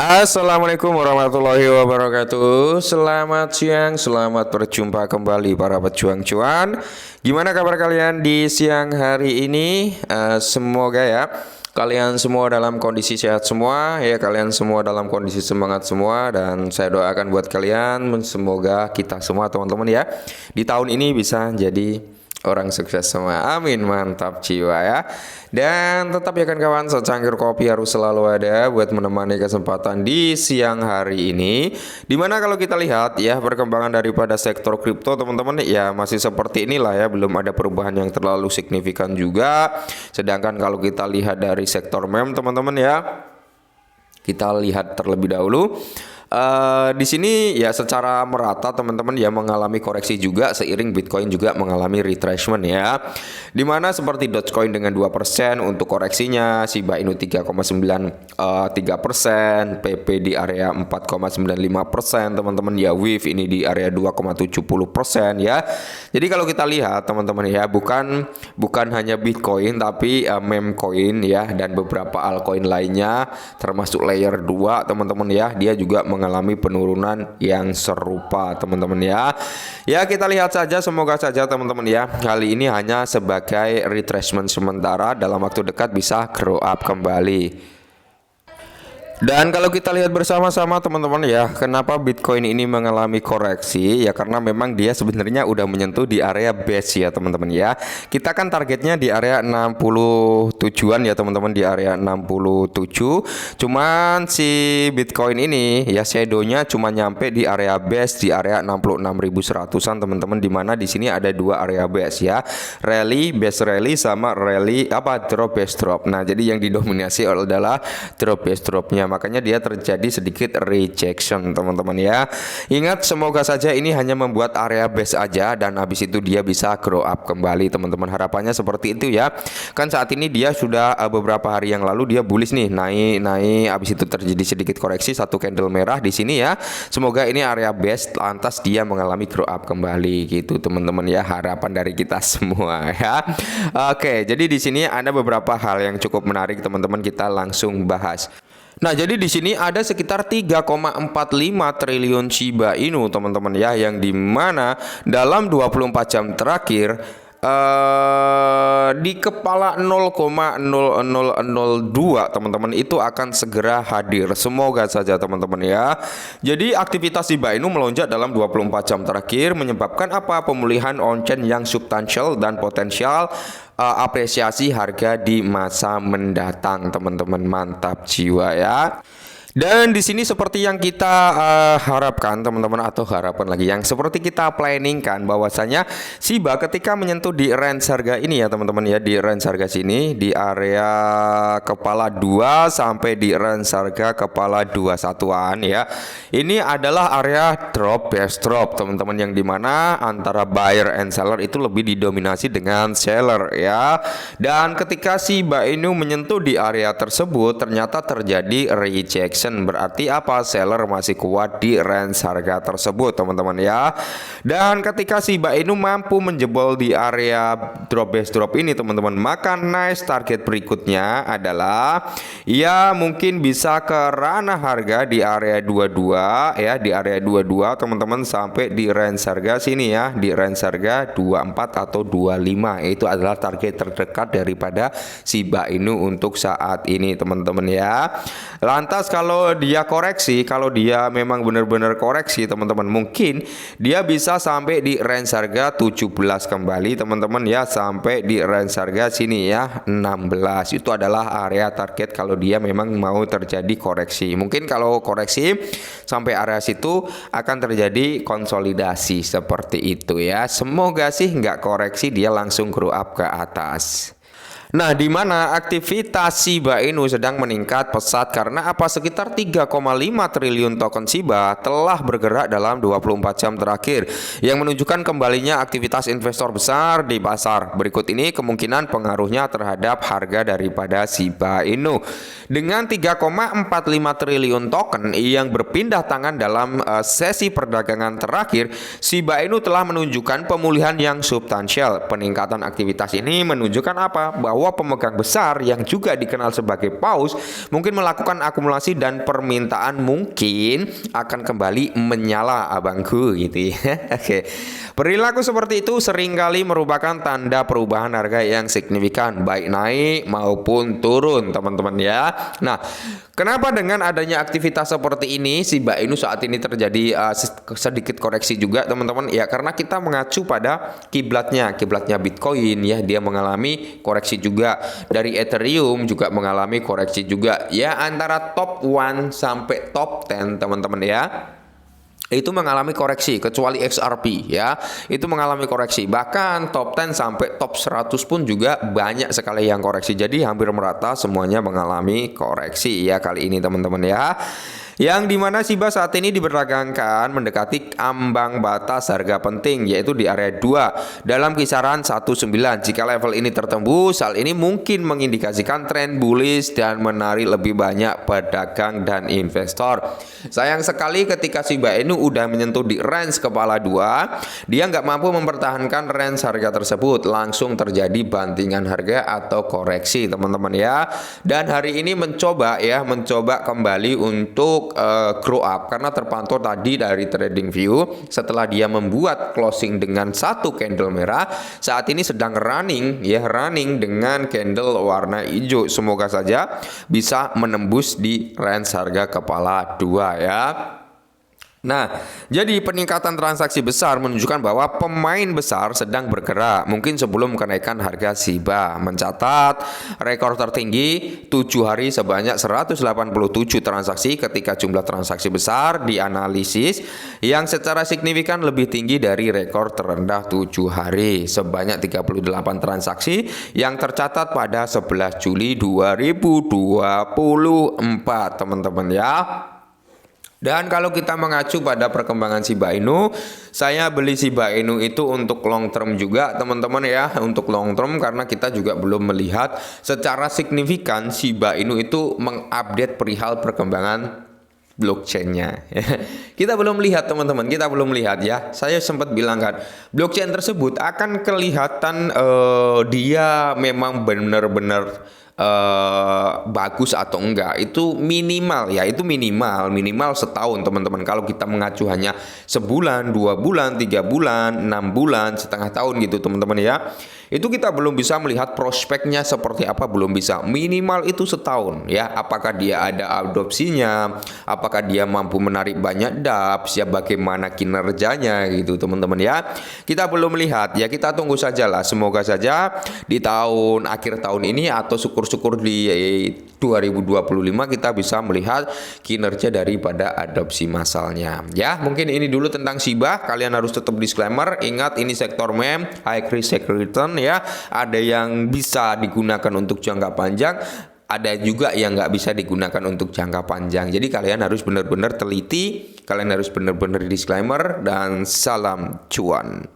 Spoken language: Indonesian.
Assalamualaikum warahmatullahi wabarakatuh. Selamat siang, selamat berjumpa kembali para pejuang cuan. Gimana kabar kalian di siang hari ini? Semoga ya kalian semua dalam kondisi sehat semua, ya kalian semua dalam kondisi semangat semua, dan saya doakan buat kalian semoga kita semua teman-teman ya di tahun ini bisa jadi orang sukses semua. Amin, mantap jiwa ya. Dan tetap ya kan kawan, secangkir kopi harus selalu ada buat menemani kesempatan di siang hari ini. Dimana kalau kita lihat ya perkembangan daripada sektor kripto teman-teman ya masih seperti inilah ya, belum ada perubahan yang terlalu signifikan juga. Sedangkan kalau kita lihat dari sektor meme teman-teman ya, kita lihat terlebih dahulu. Di sini ya secara merata teman-teman ya mengalami koreksi juga seiring Bitcoin juga mengalami retracement ya. Dimana seperti Dogecoin dengan 2% untuk koreksinya, Shiba Inu 3,93%, PP di area 4,95% teman-teman ya, WIF ini di area 2,70% ya. Jadi kalau kita lihat teman-teman ya bukan hanya Bitcoin tapi meme coin ya dan beberapa altcoin lainnya termasuk layer 2 teman-teman ya, dia juga mengalami penurunan yang serupa teman-teman ya. Ya kita lihat saja, semoga saja teman-teman ya kali ini hanya sebagai retracement sementara, dalam waktu dekat bisa grow up kembali. Dan kalau kita lihat bersama-sama teman-teman ya, kenapa Bitcoin ini mengalami koreksi ya, karena memang dia sebenarnya udah menyentuh di area base ya teman-teman ya. Kita kan targetnya di area 67-an ya teman-teman, di area 67. Cuman si Bitcoin ini ya shadownya cuma nyampe di area base di area 66.100-an teman-teman, dimana di sini ada dua area base ya, rally base rally sama rally drop base drop. Nah jadi yang didominasi adalah drop base dropnya, makanya dia terjadi sedikit rejection teman-teman ya. Ingat, semoga saja ini hanya membuat area base aja dan habis itu dia bisa grow up kembali teman-teman, harapannya seperti itu ya. Kan saat ini dia sudah beberapa hari yang lalu dia bullish nih, naik habis itu terjadi sedikit koreksi, satu candle merah di sini ya. Semoga ini area base lantas dia mengalami grow up kembali gitu teman-teman ya, harapan dari kita semua ya. Oke, jadi di sini ada beberapa hal yang cukup menarik teman-teman, kita langsung bahas. Nah, jadi di sini ada sekitar 3,45 triliun Shiba Inu teman-teman ya, yang dimana dalam 24 jam terakhir di kepala 0,0002 teman-teman itu akan segera hadir. Semoga saja teman-teman ya. Jadi aktivitas Shiba Inu melonjak dalam 24 jam terakhir menyebabkan apa? Pemulihan on-chain yang substansial dan potensial apresiasi harga di masa mendatang teman-teman, mantap jiwa ya. Dan di sini seperti yang kita harapkan teman-teman, atau harapan lagi yang seperti kita planningkan, bahwasanya Shiba ketika menyentuh di range harga ini ya teman-teman ya, di range harga sini di area kepala 2 sampai di range harga kepala 21-an ya. Ini adalah area drop base drop teman-teman, yang dimana antara buyer and seller itu lebih didominasi dengan seller ya. Dan ketika Shiba Inu menyentuh di area tersebut ternyata terjadi rejection. Berarti apa? Seller masih kuat di range harga tersebut teman-teman ya. Dan ketika Shiba Inu mampu menjebol di area drop base drop ini teman-teman, maka nice target berikutnya adalah ya mungkin bisa ke ranah harga di area 22 ya, di area 22 teman-teman, sampai di range harga sini ya, di range harga 24 atau 25. Itu adalah target terdekat daripada Shiba Inu untuk saat ini teman-teman ya. Lantas kalau dia koreksi, kalau dia memang benar-benar koreksi teman-teman, mungkin dia bisa sampai di range harga 17 kembali teman-teman ya, sampai di range harga sini ya 16. Itu adalah area target kalau dia memang mau terjadi koreksi. Mungkin kalau koreksi sampai area situ akan terjadi konsolidasi seperti itu ya. Semoga sih nggak koreksi, dia langsung grow up ke atas. Nah, di mana aktivitas Shiba Inu sedang meningkat pesat karena apa? Sekitar 3,5 triliun token Shiba telah bergerak dalam 24 jam terakhir, yang menunjukkan kembalinya aktivitas investor besar di pasar. Berikut ini kemungkinan pengaruhnya terhadap harga daripada Shiba Inu. Dengan 3,45 triliun token yang berpindah tangan dalam sesi perdagangan terakhir, Shiba Inu telah menunjukkan pemulihan yang substansial. Peningkatan aktivitas ini menunjukkan apa? Bahwa bahwa pemegang besar yang juga dikenal sebagai paus mungkin melakukan akumulasi dan permintaan mungkin akan kembali menyala abangku gitu ya. Oke. Perilaku seperti itu seringkali merupakan tanda perubahan harga yang signifikan baik naik maupun turun teman-teman ya. Nah, kenapa dengan adanya aktivitas seperti ini Shiba Inu saat ini terjadi sedikit koreksi juga teman-teman ya, karena kita mengacu pada kiblatnya Bitcoin ya, dia mengalami koreksi juga. Dari Ethereum juga mengalami koreksi juga ya, antara top 1 sampai top 10 teman-teman ya. Itu mengalami koreksi, kecuali XRP ya, itu mengalami koreksi. Bahkan top 10 sampai top 100 pun juga banyak sekali yang koreksi. Jadi hampir merata semuanya mengalami koreksi ya kali ini teman-teman ya. Yang dimana Shiba saat ini diperdagangkan mendekati ambang batas harga penting, yaitu di area 2 dalam kisaran 19. Jika level ini tertembus, hal ini mungkin mengindikasikan tren bullish dan menarik lebih banyak pedagang dan investor. Sayang sekali ketika Shiba Inu udah menyentuh di range kepala 2, dia nggak mampu mempertahankan range harga tersebut, langsung terjadi bantingan harga atau koreksi teman-teman ya. Dan hari ini mencoba kembali untuk grow up, karena terpantau tadi dari trading view setelah dia membuat closing dengan satu candle merah, saat ini sedang running dengan candle warna hijau. Semoga saja bisa menembus di range harga kepala 2 ya. Nah, jadi peningkatan transaksi besar menunjukkan bahwa pemain besar sedang bergerak. Mungkin sebelum kenaikan harga Shiba mencatat rekor tertinggi 7 hari sebanyak 187 transaksi ketika jumlah transaksi besar dianalisis yang secara signifikan lebih tinggi dari rekor terendah 7 hari sebanyak 38 transaksi yang tercatat pada 11 Juli 2024 teman-teman ya. Dan kalau kita mengacu pada perkembangan Shiba Inu, saya beli Shiba Inu itu untuk long term juga teman-teman ya, untuk long term, karena kita juga belum melihat secara signifikan Shiba Inu itu mengupdate perihal perkembangan blockchain-nya. Kita belum lihat teman-teman, kita belum lihat ya. Saya sempat bilang kan, blockchain tersebut akan kelihatan dia memang benar-benar bagus atau enggak, itu minimal ya, itu minimal setahun teman-teman. Kalau kita mengacu hanya sebulan, 2 bulan, 3 bulan, 6 bulan, setengah tahun gitu teman-teman ya, itu kita belum bisa melihat prospeknya seperti apa, belum bisa. Minimal itu setahun ya, apakah dia ada adopsinya, apakah dia mampu menarik banyak dApps ya, bagaimana kinerjanya gitu teman-teman ya. Kita belum melihat ya, kita tunggu saja lah. Semoga saja di akhir tahun ini atau syukur-syukur di 2025 kita bisa melihat kinerja daripada adopsi massalnya ya. Mungkin ini dulu tentang Shiba. Kalian harus tetap disclaimer, ingat ini sektor meme, high risk high return ya. Ada yang bisa digunakan untuk jangka panjang, ada juga yang nggak bisa digunakan untuk jangka panjang. Jadi kalian harus benar-benar teliti, kalian harus benar-benar disclaimer, dan salam cuan.